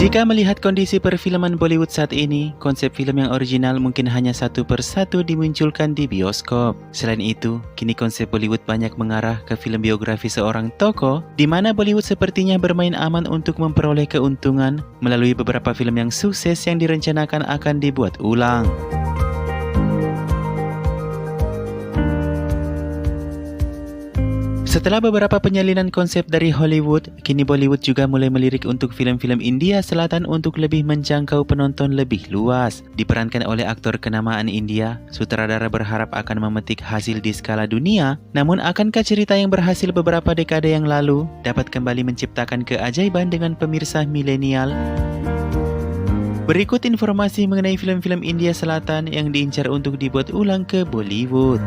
Jika melihat kondisi perfilman Bollywood saat ini, konsep film yang original mungkin hanya satu persatu dimunculkan di bioskop. Selain itu, kini konsep Bollywood banyak mengarah ke film biografi seorang tokoh, di mana Bollywood sepertinya bermain aman untuk memperoleh keuntungan melalui beberapa film yang sukses yang direncanakan akan dibuat ulang. Setelah beberapa penyalinan konsep dari Hollywood, kini Bollywood juga mulai melirik untuk film-film India Selatan untuk lebih menjangkau penonton lebih luas. Diperankan oleh aktor kenamaan India, sutradara berharap akan memetik hasil di skala dunia, namun akankah cerita yang berhasil beberapa dekade yang lalu dapat kembali menciptakan keajaiban dengan pemirsa milenial? Berikut informasi mengenai film-film India Selatan yang diincar untuk dibuat ulang ke Bollywood.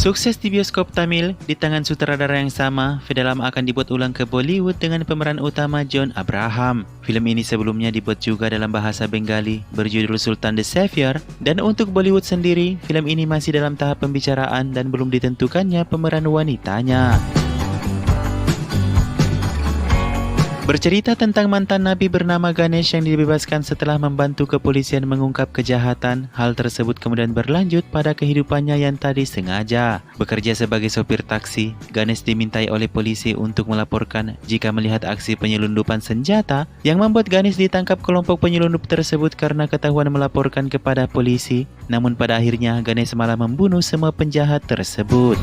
Sukses di bioskop Tamil, di tangan sutradara yang sama, Vedalam akan dibuat ulang ke Bollywood dengan pemeran utama John Abraham. Film ini sebelumnya dibuat juga dalam bahasa Bengali, berjudul Sultan the Savior, dan untuk Bollywood sendiri, film ini masih dalam tahap pembicaraan dan belum ditentukannya pemeran wanitanya. Bercerita tentang mantan nabi bernama Ganesh yang dibebaskan setelah membantu kepolisian mengungkap kejahatan, hal tersebut kemudian berlanjut pada kehidupannya yang tadi sengaja. Bekerja sebagai sopir taksi, Ganesh dimintai oleh polisi untuk melaporkan jika melihat aksi penyelundupan senjata yang membuat Ganesh ditangkap kelompok penyelundup tersebut karena ketahuan melaporkan kepada polisi. Namun pada akhirnya Ganesh malah membunuh semua penjahat tersebut.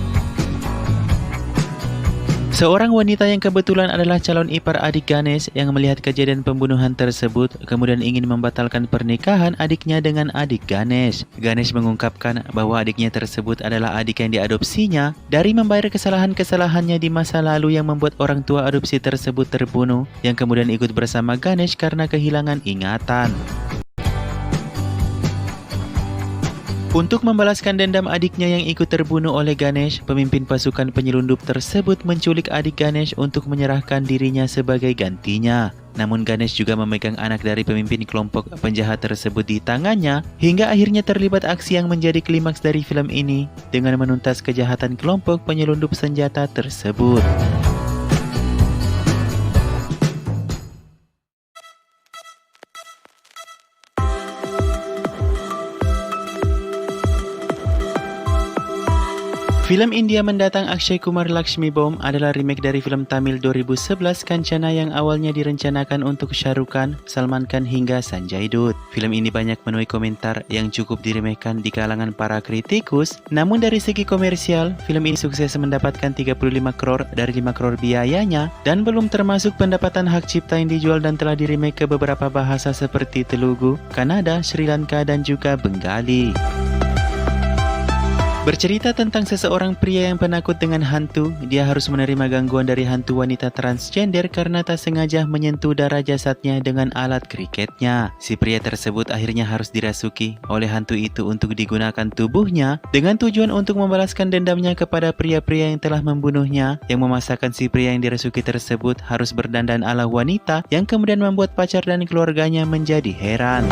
Seorang wanita yang kebetulan adalah calon ipar adik Ganesh yang melihat kejadian pembunuhan tersebut kemudian ingin membatalkan pernikahan adiknya dengan adik Ganesh. Ganesh mengungkapkan bahwa adiknya tersebut adalah adik yang diadopsinya dari membayar kesalahan-kesalahannya di masa lalu yang membuat orang tua adopsi tersebut terbunuh, yang kemudian ikut bersama Ganesh karena kehilangan ingatan. Untuk membalaskan dendam adiknya yang ikut terbunuh oleh Ganesh, pemimpin pasukan penyelundup tersebut menculik adik Ganesh untuk menyerahkan dirinya sebagai gantinya. Namun Ganesh juga memegang anak dari pemimpin kelompok penjahat tersebut di tangannya, hingga akhirnya terlibat aksi yang menjadi klimaks dari film ini dengan menuntas kejahatan kelompok penyelundup senjata tersebut. Film India mendatang Akshay Kumar Lakshmi Bomb adalah remake dari film Tamil 2011 Kancana yang awalnya direncanakan untuk Shah Rukh Khan, Salman Khan hingga Sanjay Dutt. Film ini banyak menuai komentar yang cukup diremehkan di kalangan para kritikus, namun dari segi komersial, film ini sukses mendapatkan 35 crore dari 5 crore biayanya dan belum termasuk pendapatan hak cipta yang dijual dan telah diremake ke beberapa bahasa seperti Telugu, Kannada, Sri Lanka dan juga Bengali. Bercerita tentang seseorang pria yang penakut dengan hantu, dia harus menerima gangguan dari hantu wanita transgender karena tak sengaja menyentuh darah jasadnya dengan alat kriketnya. Si pria tersebut akhirnya harus dirasuki oleh hantu itu untuk digunakan tubuhnya dengan tujuan untuk membalaskan dendamnya kepada pria-pria yang telah membunuhnya, yang memaksakan si pria yang dirasuki tersebut harus berdandan ala wanita yang kemudian membuat pacar dan keluarganya menjadi heran.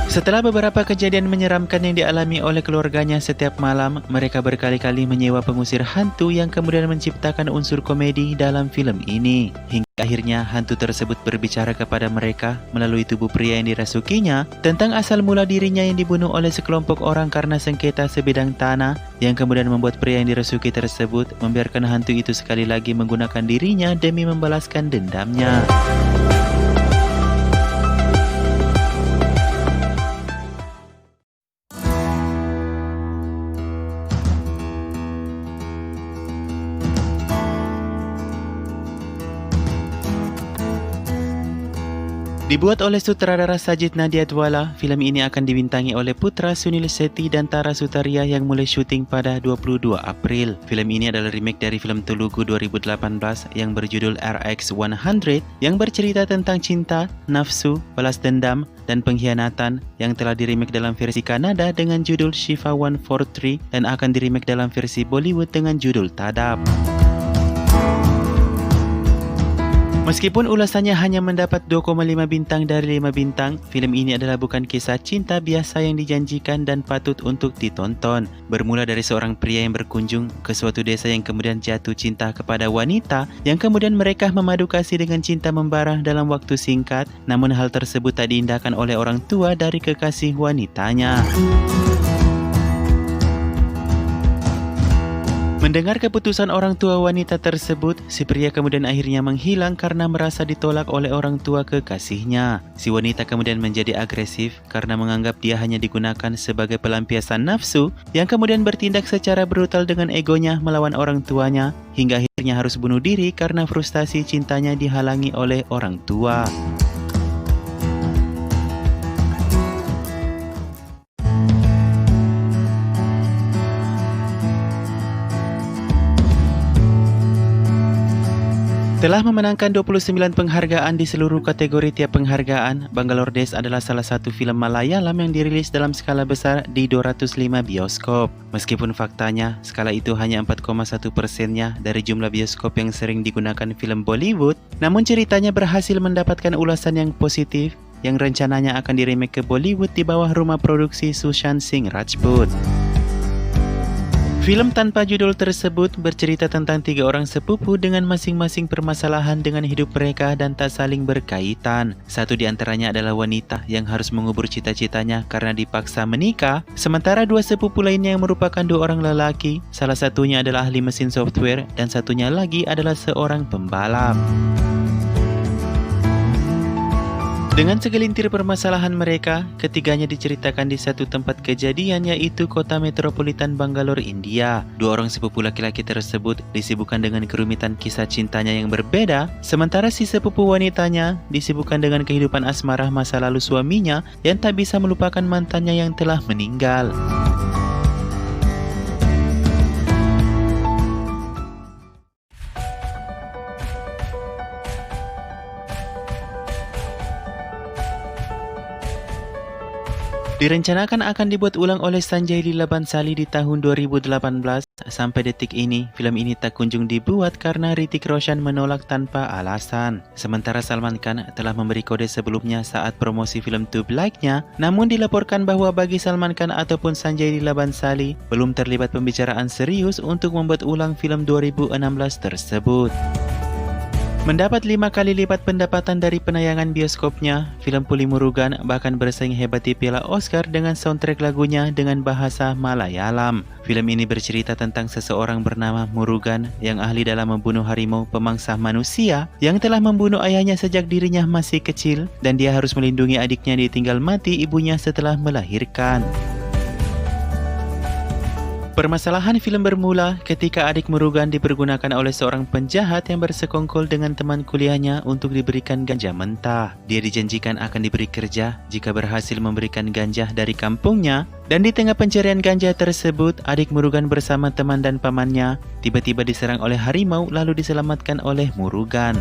Setelah beberapa kejadian menyeramkan yang dialami oleh keluarganya setiap malam, mereka berkali-kali menyewa pengusir hantu yang kemudian menciptakan unsur komedi dalam film ini. Hingga akhirnya hantu tersebut berbicara kepada mereka melalui tubuh pria yang dirasukinya tentang asal mula dirinya yang dibunuh oleh sekelompok orang karena sengketa sebidang tanah, yang kemudian membuat pria yang dirasuki tersebut membiarkan hantu itu sekali lagi menggunakan dirinya demi membalaskan dendamnya. Dibuat oleh sutradara Sajid Nadiadwala, film ini akan dibintangi oleh putra Sunil Shetty dan Tara Sutaria yang mulai syuting pada 22 April. Film ini adalah remake dari film Telugu 2018 yang berjudul RX100 yang bercerita tentang cinta, nafsu, balas dendam, dan pengkhianatan yang telah diremake dalam versi Kannada dengan judul Shiva 143 dan akan diremake dalam versi Bollywood dengan judul Tadap. Meskipun ulasannya hanya mendapat 2,5 bintang dari 5 bintang, film ini adalah bukan kisah cinta biasa yang dijanjikan dan patut untuk ditonton. Bermula dari seorang pria yang berkunjung ke suatu desa yang kemudian jatuh cinta kepada wanita, yang kemudian mereka memadu kasih dengan cinta membara dalam waktu singkat, namun hal tersebut tak diindahkan oleh orang tua dari kekasih wanitanya. Mendengar keputusan orang tua wanita tersebut, si pria kemudian akhirnya menghilang karena merasa ditolak oleh orang tua kekasihnya. Si wanita kemudian menjadi agresif karena menganggap dia hanya digunakan sebagai pelampiasan nafsu, yang kemudian bertindak secara brutal dengan egonya melawan orang tuanya, hingga akhirnya harus bunuh diri karena frustasi cintanya dihalangi oleh orang tua. Telah memenangkan 29 penghargaan di seluruh kategori tiap penghargaan, Bangalore Days adalah salah satu film Malayalam yang dirilis dalam skala besar di 205 bioskop. Meskipun faktanya, skala itu hanya 4,1%-nya dari jumlah bioskop yang sering digunakan film Bollywood, namun ceritanya berhasil mendapatkan ulasan yang positif, yang rencananya akan diremake ke Bollywood di bawah rumah produksi Sushant Singh Rajput. Film tanpa judul tersebut bercerita tentang 3 orang sepupu dengan masing-masing permasalahan dengan hidup mereka dan tak saling berkaitan. Satu di antaranya adalah wanita yang harus mengubur cita-citanya karena dipaksa menikah, sementara 2 sepupu lainnya yang merupakan 2 orang lelaki, salah satunya adalah ahli mesin software dan satunya lagi adalah seorang pembalap. Dengan segelintir permasalahan mereka, ketiganya diceritakan di satu tempat kejadian, yaitu kota metropolitan Bangalore, India. 2 orang sepupu laki-laki tersebut disibukkan dengan kerumitan kisah cintanya yang berbeda, sementara si sepupu wanitanya disibukkan dengan kehidupan asmara masa lalu suaminya yang tak bisa melupakan mantannya yang telah meninggal. Direncanakan akan dibuat ulang oleh Sanjay Leela Bhansali di tahun 2018. Sampai detik ini, film ini tak kunjung dibuat karena Hrithik Roshan menolak tanpa alasan. Sementara Salman Khan telah memberi kode sebelumnya saat promosi film Tube Like-nya, namun dilaporkan bahwa bagi Salman Khan ataupun Sanjay Leela Bhansali belum terlibat pembicaraan serius untuk membuat ulang film 2016 tersebut. Mendapat 5 kali lipat pendapatan dari penayangan bioskopnya, film Puli Murugan bahkan bersaing hebat di Piala Oscar dengan soundtrack lagunya dengan bahasa Malayalam. Film ini bercerita tentang seseorang bernama Murugan yang ahli dalam membunuh harimau pemangsa manusia yang telah membunuh ayahnya sejak dirinya masih kecil, dan dia harus melindungi adiknya ditinggal mati ibunya setelah melahirkan. Permasalahan film bermula ketika adik Murugan dipergunakan oleh seorang penjahat yang bersekongkol dengan teman kuliahnya untuk diberikan ganja mentah. Dia dijanjikan akan diberi kerja jika berhasil memberikan ganja dari kampungnya, dan di tengah pencarian ganja tersebut, adik Murugan bersama teman dan pamannya tiba-tiba diserang oleh harimau lalu diselamatkan oleh Murugan.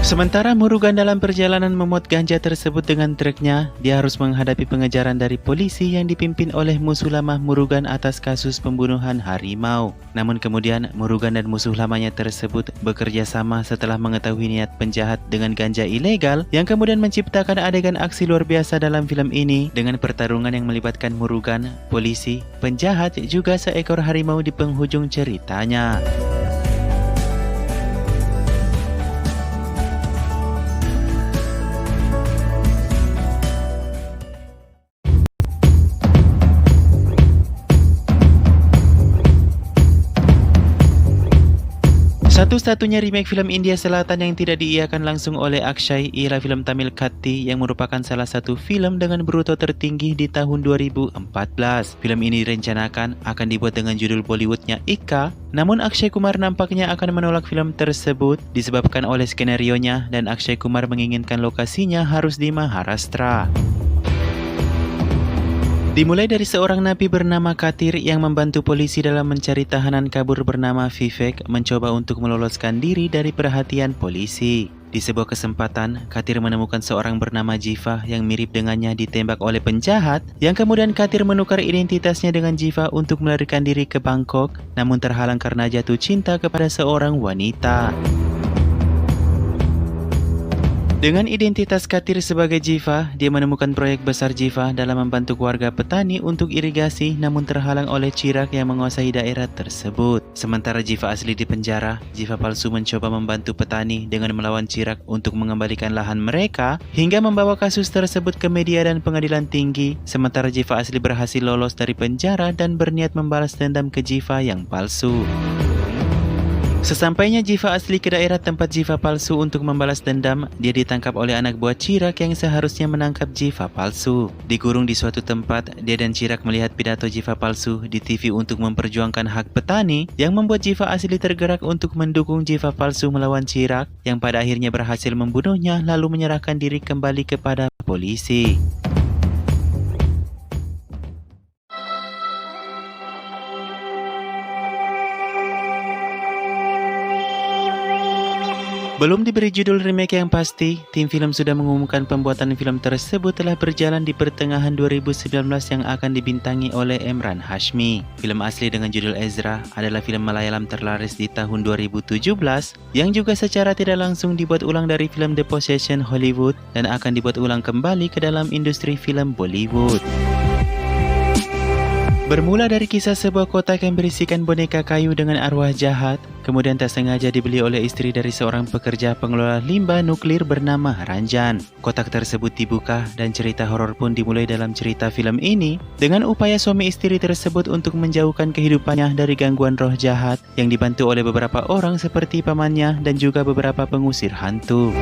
Sementara Murugan dalam perjalanan memuat ganja tersebut dengan truknya, dia harus menghadapi pengejaran dari polisi yang dipimpin oleh musuh lama Murugan atas kasus pembunuhan harimau. Namun kemudian Murugan dan musuh lamanya tersebut bekerja sama setelah mengetahui niat penjahat dengan ganja ilegal, yang kemudian menciptakan adegan aksi luar biasa dalam film ini dengan pertarungan yang melibatkan Murugan, polisi, penjahat, juga seekor harimau di penghujung ceritanya. Satu-satunya remake film India Selatan yang tidak diiakan langsung oleh Akshay ialah film Tamil Katti yang merupakan salah satu film dengan bruto tertinggi di tahun 2014. Film ini direncanakan akan dibuat dengan judul Bollywoodnya Ika, namun Akshay Kumar nampaknya akan menolak film tersebut disebabkan oleh skenarionya, dan Akshay Kumar menginginkan lokasinya harus di Maharashtra. Dimulai dari seorang napi bernama Katir yang membantu polisi dalam mencari tahanan kabur bernama Vivek mencoba untuk meloloskan diri dari perhatian polisi. Di sebuah kesempatan, Katir menemukan seorang bernama Jiva yang mirip dengannya ditembak oleh penjahat, yang kemudian Katir menukar identitasnya dengan Jiva untuk melarikan diri ke Bangkok, namun terhalang karena jatuh cinta kepada seorang wanita. Dengan identitas Katir sebagai Jiva, dia menemukan proyek besar Jiva dalam membantu keluarga petani untuk irigasi namun terhalang oleh Chirag yang menguasai daerah tersebut. Sementara Jiva asli di penjara, Jiva palsu mencoba membantu petani dengan melawan Chirag untuk mengembalikan lahan mereka hingga membawa kasus tersebut ke media dan pengadilan tinggi. Sementara Jiva asli berhasil lolos dari penjara dan berniat membalas dendam ke Jiva yang palsu. Sesampainya Jiva asli ke daerah tempat Jiva palsu untuk membalas dendam, dia ditangkap oleh anak buah Chirag yang seharusnya menangkap Jiva palsu. Dikurung di suatu tempat, dia dan Chirag melihat pidato Jiva palsu di TV untuk memperjuangkan hak petani yang membuat Jiva asli tergerak untuk mendukung Jiva palsu melawan Chirag yang pada akhirnya berhasil membunuhnya lalu menyerahkan diri kembali kepada polisi. Belum diberi judul remake yang pasti, tim film sudah mengumumkan pembuatan film tersebut telah berjalan di pertengahan 2019 yang akan dibintangi oleh Emran Hashmi. Film asli dengan judul Ezra adalah film Malayalam terlaris di tahun 2017 yang juga secara tidak langsung dibuat ulang dari film The Possession Hollywood dan akan dibuat ulang kembali ke dalam industri film Bollywood. Bermula dari kisah sebuah kotak yang berisikan boneka kayu dengan arwah jahat, kemudian tak sengaja dibeli oleh istri dari seorang pekerja pengelola limbah nuklir bernama Ranjan. Kotak tersebut dibuka dan cerita horor pun dimulai dalam cerita film ini dengan upaya suami istri tersebut untuk menjauhkan kehidupannya dari gangguan roh jahat yang dibantu oleh beberapa orang seperti pamannya dan juga beberapa pengusir hantu.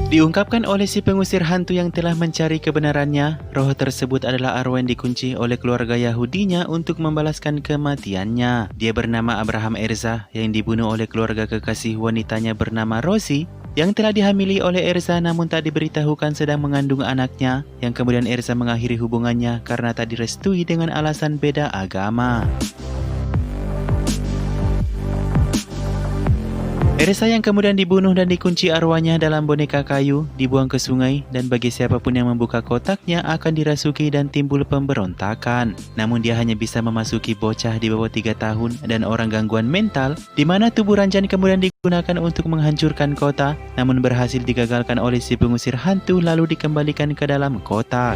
Diungkapkan oleh si pengusir hantu yang telah mencari kebenarannya, roh tersebut adalah arwah yang dikunci oleh keluarga Yahudinya untuk membalaskan kematiannya. Dia bernama Abraham Erza yang dibunuh oleh keluarga kekasih wanitanya bernama Rosie yang telah dihamili oleh Erza namun tak diberitahukan sedang mengandung anaknya, yang kemudian Erza mengakhiri hubungannya karena tak direstui dengan alasan beda agama. Erza yang kemudian dibunuh dan dikunci arwahnya dalam boneka kayu, dibuang ke sungai, dan bagi siapapun yang membuka kotaknya akan dirasuki dan timbul pemberontakan. Namun dia hanya bisa memasuki bocah di bawah 3 tahun dan orang gangguan mental, di mana tubuh Ranjan kemudian digunakan untuk menghancurkan kota, namun berhasil digagalkan oleh si pengusir hantu lalu dikembalikan ke dalam kotak.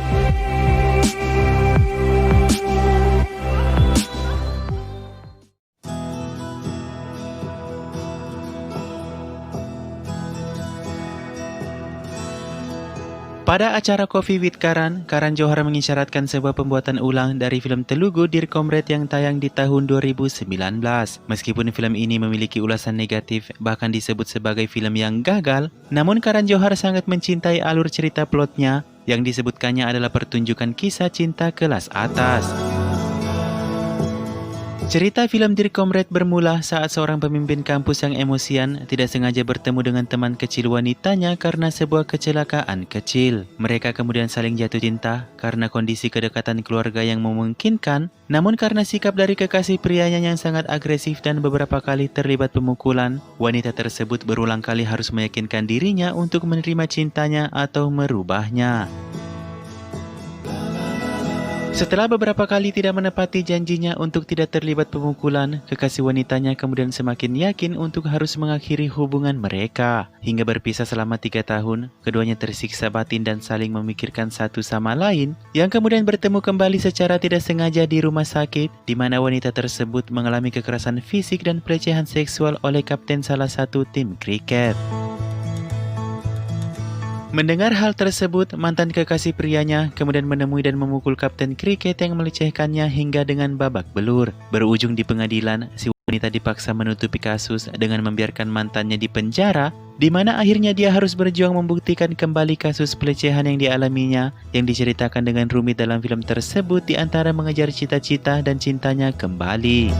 Pada acara Coffee with Karan, Karan Johar mengisyaratkan sebuah pembuatan ulang dari film Telugu Dear Comrade yang tayang di tahun 2019. Meskipun film ini memiliki ulasan negatif, bahkan disebut sebagai film yang gagal, namun Karan Johar sangat mencintai alur cerita plotnya yang disebutkannya adalah pertunjukan kisah cinta kelas atas. Cerita film Dear Comrade bermula saat seorang pemimpin kampus yang emosian tidak sengaja bertemu dengan teman kecil wanitanya karena sebuah kecelakaan kecil. Mereka kemudian saling jatuh cinta karena kondisi kedekatan keluarga yang memungkinkan, namun karena sikap dari kekasih prianya yang sangat agresif dan beberapa kali terlibat pemukulan, wanita tersebut berulang kali harus meyakinkan dirinya untuk menerima cintanya atau merubahnya. Setelah beberapa kali tidak menepati janjinya untuk tidak terlibat pemukulan, kekasih wanitanya kemudian semakin yakin untuk harus mengakhiri hubungan mereka. Hingga berpisah selama 3 tahun, keduanya tersiksa batin dan saling memikirkan satu sama lain, yang kemudian bertemu kembali secara tidak sengaja di rumah sakit, di mana wanita tersebut mengalami kekerasan fisik dan pelecehan seksual oleh kapten salah satu tim kriket. Mendengar hal tersebut, mantan kekasih prianya kemudian menemui dan memukul kapten kriket yang melecehkannya hingga dengan babak belur. Berujung di pengadilan, si wanita dipaksa menutupi kasus dengan membiarkan mantannya di penjara, di mana akhirnya dia harus berjuang membuktikan kembali kasus pelecehan yang dialaminya, yang diceritakan dengan rumit dalam film tersebut di antara mengejar cita-cita dan cintanya kembali.